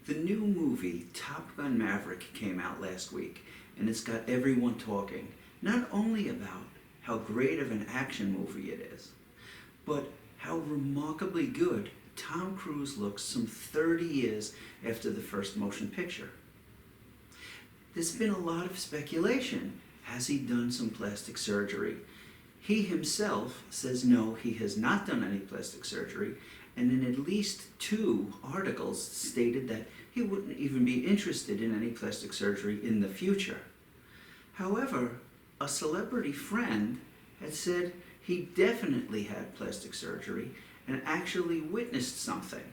The new movie Top Gun Maverick came out last week, and it's got everyone talking, not only about how great of an action movie it is, but how remarkably good Tom Cruise looks some 30 years after the first motion picture. There's been a lot of speculation. Has he done some plastic surgery? He himself says no, he has not done any plastic surgery, and in at least 2 articles stated that he wouldn't even be interested in any plastic surgery in the future. However, a celebrity friend had said he definitely had plastic surgery and actually witnessed something.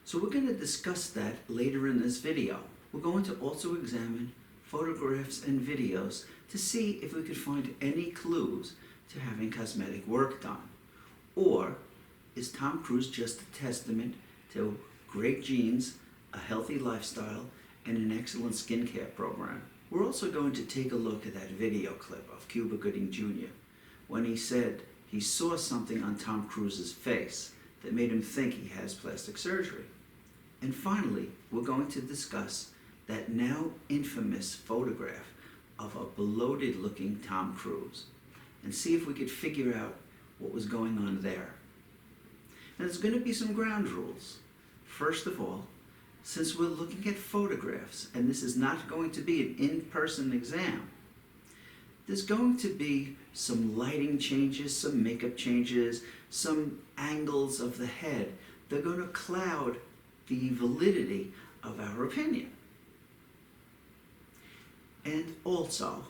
So we're going to discuss that later in this video. We're going to also examine photographs and videos to see if we could find any clues to having cosmetic work done. Or is Tom Cruise just a testament to great genes, a healthy lifestyle, and an excellent skincare program? We're also going to take a look at that video clip of Cuba Gooding Jr. when he said he saw something on Tom Cruise's face that made him think he has plastic surgery. And finally, we're going to discuss that now infamous photograph of a bloated looking Tom Cruise and see if we could figure out what was going on there. Now, there's going to be some ground rules. First of all, since we're looking at photographs and this is not going to be an in-person exam, there's going to be some lighting changes, some makeup changes, some angles of the head. They're going to cloud the validity of our opinion. And also,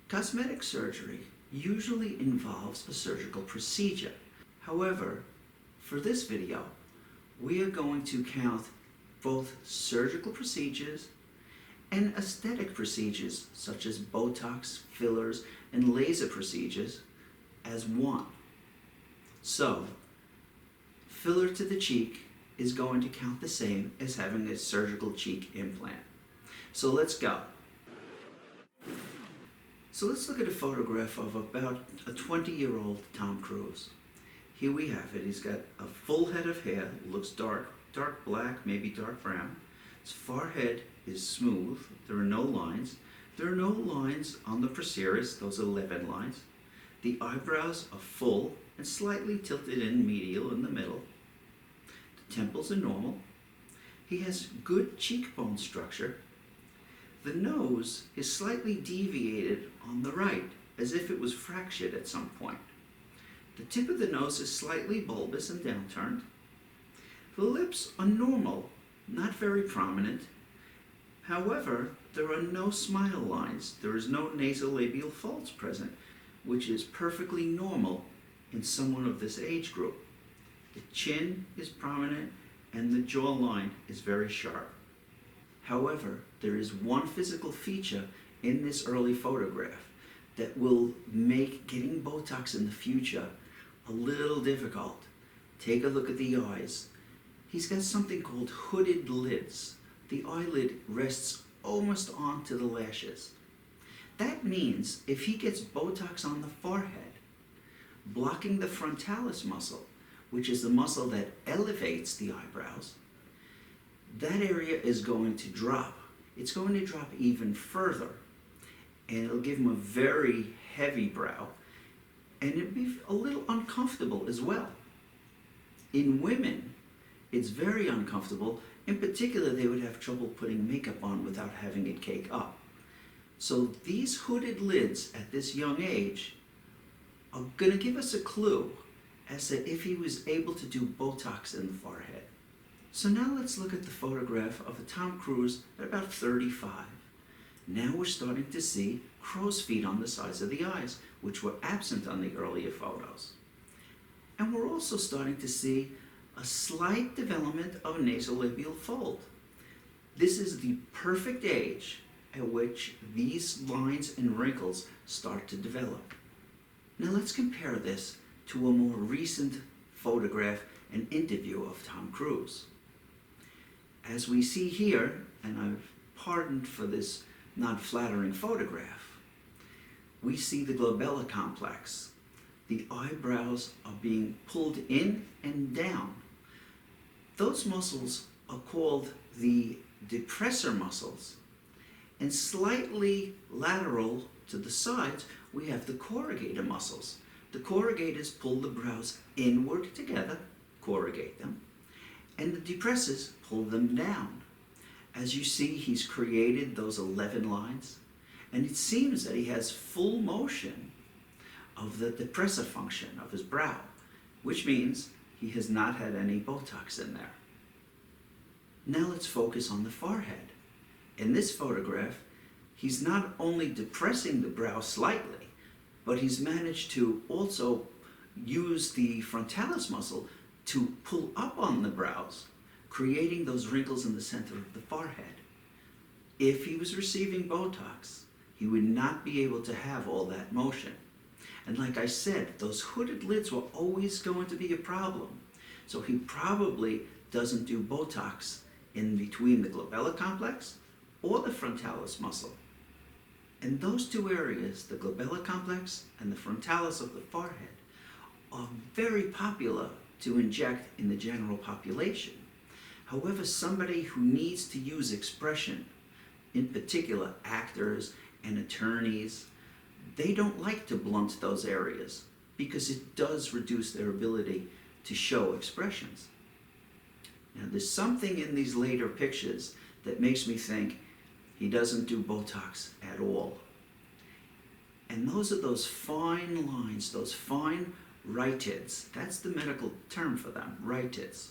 cosmetic surgery usually involves a surgical procedure. However, for this video, we are going to count both surgical procedures and aesthetic procedures such as Botox, fillers, and laser procedures as one. So, filler to the cheek is going to count the same as having a surgical cheek implant. So let's go. So let's look at a photograph of about a 20-year-old Tom Cruise. Here we have it. He's got a full head of hair, looks dark black, maybe dark brown. His forehead is smooth. There are no lines. There are no lines on the procerus, those 11 lines. The eyebrows are full and slightly tilted in medial in the middle. The temples are normal. He has good cheekbone structure. The nose is slightly deviated on the right, as if it was fractured at some point. The tip of the nose is slightly bulbous and downturned. The lips are normal, not very prominent. However, there are no smile lines. There is no nasolabial folds present, which is perfectly normal in someone of this age group. The chin is prominent and the jawline is very sharp. However, there is one physical feature in this early photograph that will make getting Botox in the future a little difficult. Take a look at the eyes. He's got something called hooded lids. The eyelid rests almost onto the lashes. That means if he gets Botox on the forehead, blocking the frontalis muscle, which is the muscle that elevates the eyebrows, that area is going to drop. It's going to drop even further, and it'll give him a very heavy brow, and it'll be a little uncomfortable as well. In women, it's very uncomfortable. In particular, they would have trouble putting makeup on without having it cake up. So these hooded lids at this young age are going to give us a clue as to if he was able to do Botox in the forehead. So now let's look at the photograph of a Tom Cruise at about 35. Now we're starting to see crow's feet on the sides of the eyes, which were absent on the earlier photos. And we're also starting to see a slight development of a nasolabial fold. This is the perfect age at which these lines and wrinkles start to develop. Now let's compare this to a more recent photograph and interview of Tom Cruise. As we see here, and I'm pardoned for this not flattering photograph, we see the glabella complex. The eyebrows are being pulled in and down. Those muscles are called the depressor muscles, and slightly lateral to the sides, we have the corrugator muscles. The corrugators pull the brows inward together, corrugate them, and the depressors pull them down. As you see, he's created those 11 lines, and it seems that he has full motion of the depressor function of his brow, which means he has not had any Botox in there. Now let's focus on the forehead. In this photograph, he's not only depressing the brow slightly, but he's managed to also use the frontalis muscle to pull up on the brows, creating those wrinkles in the center of the forehead. If he was receiving Botox, he would not be able to have all that motion. And like I said, those hooded lids were always going to be a problem. So he probably doesn't do Botox in between the glabella complex or the frontalis muscle. And those two areas, the glabella complex and the frontalis of the forehead, are very popular to inject in the general population. However, somebody who needs to use expression, in particular actors and attorneys, they don't like to blunt those areas because it does reduce their ability to show expressions. Now, there's something in these later pictures that makes me think he doesn't do Botox at all. And those are those fine lines, those fine rhytids. That's the medical term for them, rhytids.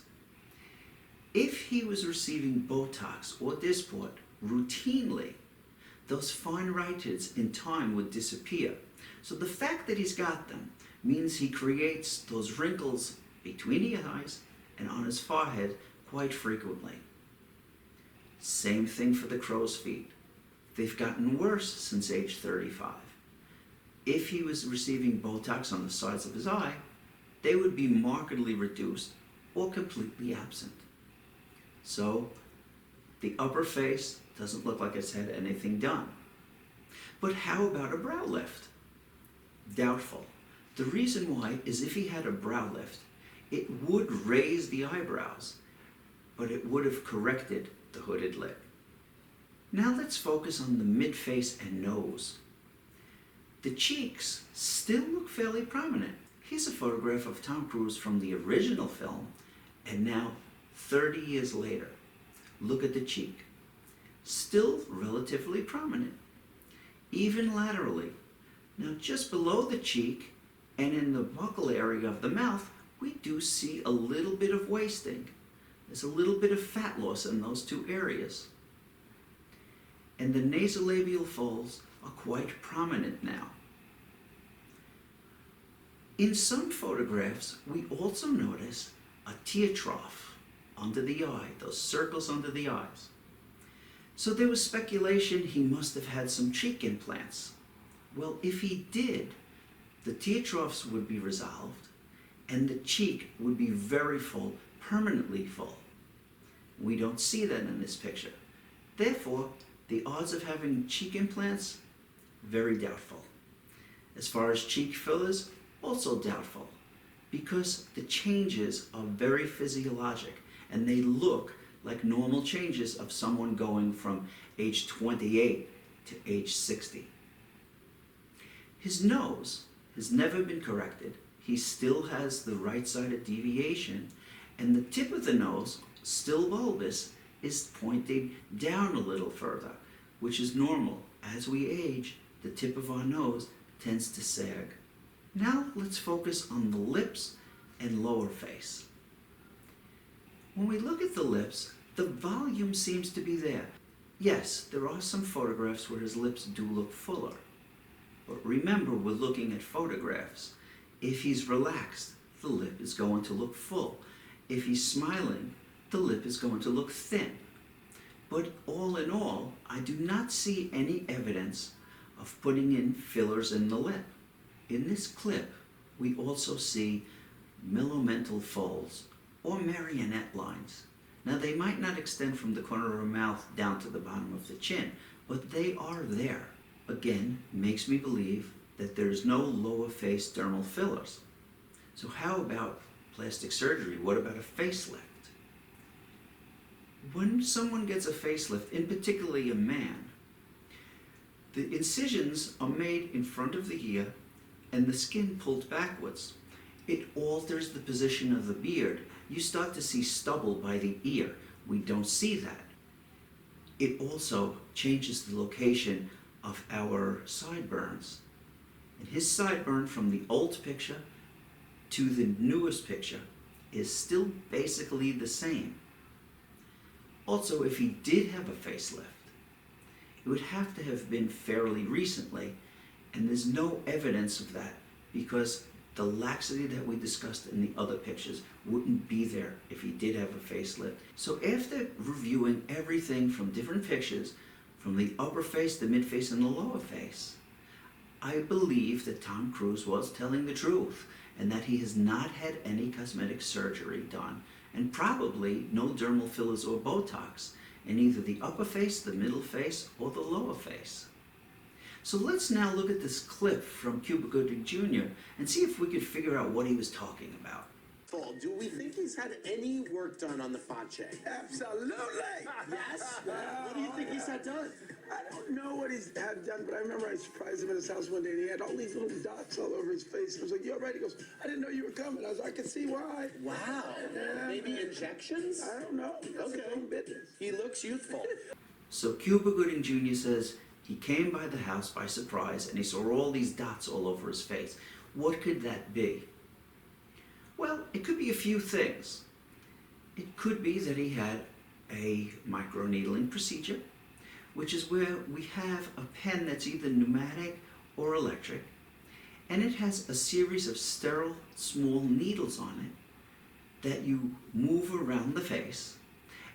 If he was receiving Botox or Dysport routinely, those fine rhytids in time would disappear. So the fact that he's got them means he creates those wrinkles between the eyes and on his forehead quite frequently. Same thing for the crow's feet. They've gotten worse since age 35. If he was receiving Botox on the sides of his eye, they would be markedly reduced or completely absent. So the upper face doesn't look like it's had anything done. But how about a brow lift? Doubtful. The reason why is if he had a brow lift, it would raise the eyebrows, but it would have corrected the hooded lid. Now let's focus on the mid-face and nose. The cheeks still look fairly prominent. Here's a photograph of Tom Cruise from the original film, and now 30 years later. Look at the cheek. Still relatively prominent, even laterally. Now just below the cheek and in the buccal area of the mouth, we do see a little bit of wasting. There's a little bit of fat loss in those two areas. And the nasolabial folds are quite prominent now. In some photographs, we also notice a tear trough under the eye, those circles under the eyes. So there was speculation he must have had some cheek implants. Well, if he did, the tear troughs would be resolved and the cheek would be very full, permanently full. We don't see that in this picture. Therefore, the odds of having cheek implants, very doubtful. As far as cheek fillers, also doubtful, because the changes are very physiologic and they look like normal changes of someone going from age 28 to age 60. His nose has never been corrected. He still has the right-sided deviation, and the tip of the nose, still bulbous, is pointing down a little further, which is normal. As we age, the tip of our nose tends to sag. Now let's focus on the lips and lower face. When we look at the lips, the volume seems to be there. Yes, there are some photographs where his lips do look fuller. But remember, we're looking at photographs. If he's relaxed, the lip is going to look full. If he's smiling, the lip is going to look thin. But all in all, I do not see any evidence of putting in fillers in the lip. In this clip, we also see millimental folds or marionette lines. Now, they might not extend from the corner of her mouth down to the bottom of the chin, but they are there. Again, makes me believe that there's no lower face dermal fillers. So how about plastic surgery? What about a facelift? When someone gets a facelift, in particularly a man, the incisions are made in front of the ear and the skin pulled backwards. It alters the position of the beard. You start to see stubble by the ear. We don't see that. It also changes the location of our sideburns. And his sideburn from the old picture to the newest picture is still basically the same. Also, if he did have a facelift, it would have to have been fairly recently, and there's no evidence of that because the laxity that we discussed in the other pictures wouldn't be there if he did have a facelift. So after reviewing everything from different pictures, from the upper face, the mid face, and the lower face, I believe that Tom Cruise was telling the truth and that he has not had any cosmetic surgery done and probably no dermal fillers or Botox in either the upper face, the middle face, or the lower face. So let's now look at this clip from Cuba Gooding Jr. and see if we could figure out what he was talking about. Do we think he's had any work done on the face? Absolutely. Yes? What do you think he's had done? I don't know what he's had done, but I remember I surprised him at his house one day, and he had all these little dots all over his face. I was like, "You all right?" He goes, "I didn't know you were coming." I was like, "I can see why." Wow. Yeah. Maybe injections? I don't know. That's his own business. He looks youthful. So Cuba Gooding Jr. says he came by the house by surprise and he saw all these dots all over his face. What could that be? Well, it could be a few things. It could be that he had a microneedling procedure, which is where we have a pen that's either pneumatic or electric, and it has a series of sterile small needles on it that you move around the face,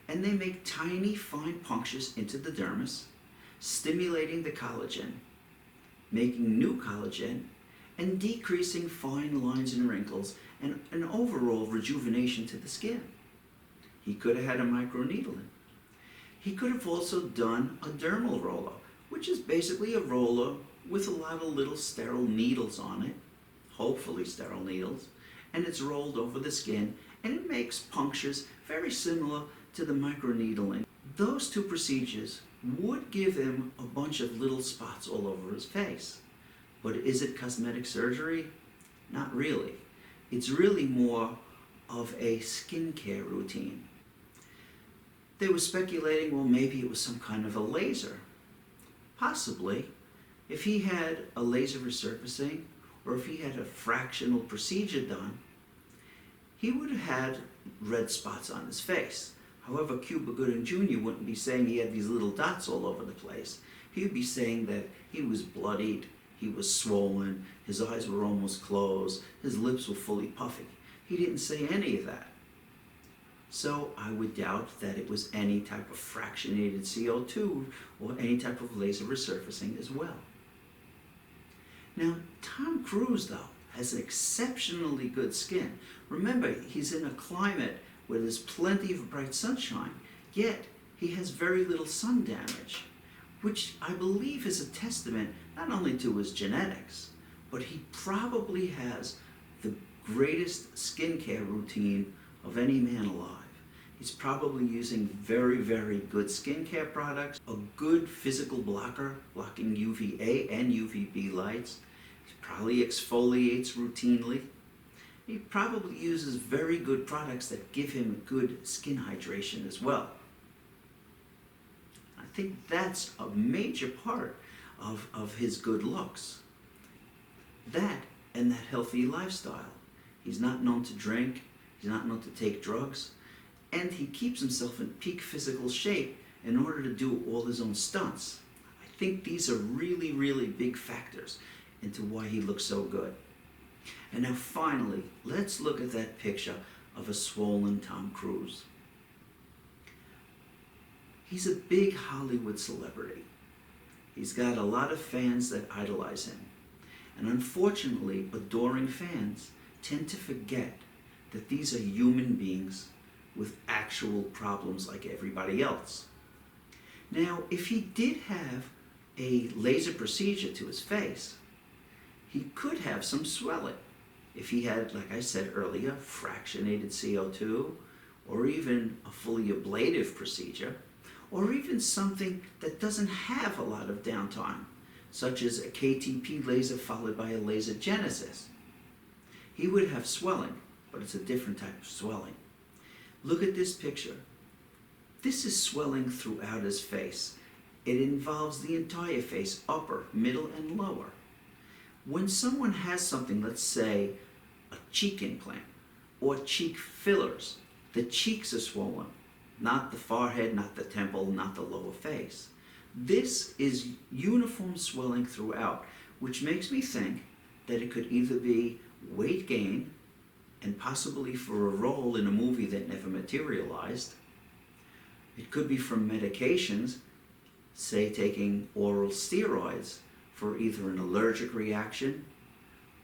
and they make tiny fine punctures into the dermis, stimulating the collagen, making new collagen, and decreasing fine lines and wrinkles, and an overall rejuvenation to the skin. He could have had a microneedling. He could have also done a dermal roller, which is basically a roller with a lot of little sterile needles on it, hopefully sterile needles, and it's rolled over the skin, and it makes punctures very similar to the microneedling. Those two procedures would give him a bunch of little spots all over his face. But is it cosmetic surgery? Not really. It's really more of a skincare routine. They were speculating, well, maybe it was some kind of a laser. Possibly. If he had a laser resurfacing, or if he had a fractional procedure done, he would have had red spots on his face. However, Cuba Gooding Jr. wouldn't be saying he had these little dots all over the place. He would be saying that he was bloodied, he was swollen, his eyes were almost closed, his lips were fully puffy. He didn't say any of that. So I would doubt that it was any type of fractionated CO2 or any type of laser resurfacing as well. Now, Tom Cruise, though, has exceptionally good skin. Remember, he's in a climate where there's plenty of bright sunshine, yet he has very little sun damage, which I believe is a testament not only to his genetics, but he probably has the greatest skincare routine of any man alive. He's probably using very, very good skincare products, a good physical blocker, blocking UVA and UVB lights. He probably exfoliates routinely. He probably uses very good products that give him good skin hydration as well. I think that's a major part of his good looks. That and that healthy lifestyle. He's not known to drink, he's not known to take drugs, and he keeps himself in peak physical shape in order to do all his own stunts. I think these are really, really big factors into why he looks so good. And now finally, let's look at that picture of a swollen Tom Cruise. He's a big Hollywood celebrity. He's got a lot of fans that idolize him. And unfortunately, adoring fans tend to forget that these are human beings with actual problems like everybody else. Now, if he did have a laser procedure to his face, he could have some swelling. If he had, like I said earlier, fractionated CO2 or even a fully ablative procedure, or even something that doesn't have a lot of downtime, such as a KTP laser followed by a laser genesis. He would have swelling, but it's a different type of swelling. Look at this picture. This is swelling throughout his face. It involves the entire face, upper, middle, and lower. When someone has something, let's say a cheek implant or cheek fillers, the cheeks are swollen, not the forehead, not the temple, not the lower face. This is uniform swelling throughout, which makes me think that it could either be weight gain, and possibly for a role in a movie that never materialized. It could be from medications, say taking oral steroids for either an allergic reaction,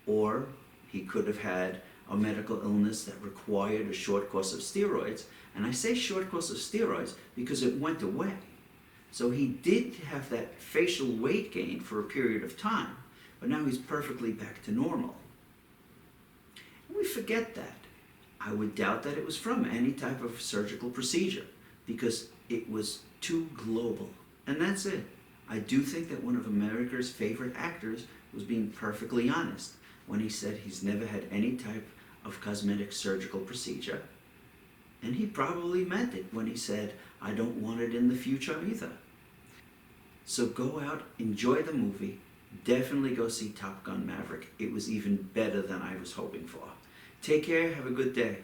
or he could have had a medical illness that required a short course of steroids. And I say short course of steroids because it went away. So he did have that facial weight gain for a period of time, but now he's perfectly back to normal. And we forget that. I would doubt that it was from any type of surgical procedure because it was too global. And that's it. I do think that one of America's favorite actors was being perfectly honest when he said he's never had any type of cosmetic surgical procedure. And he probably meant it when he said, I don't want it in the future either. So go out, enjoy the movie. Definitely go see Gun Maverick. It was even better than I was hoping for. Take care, have a good day.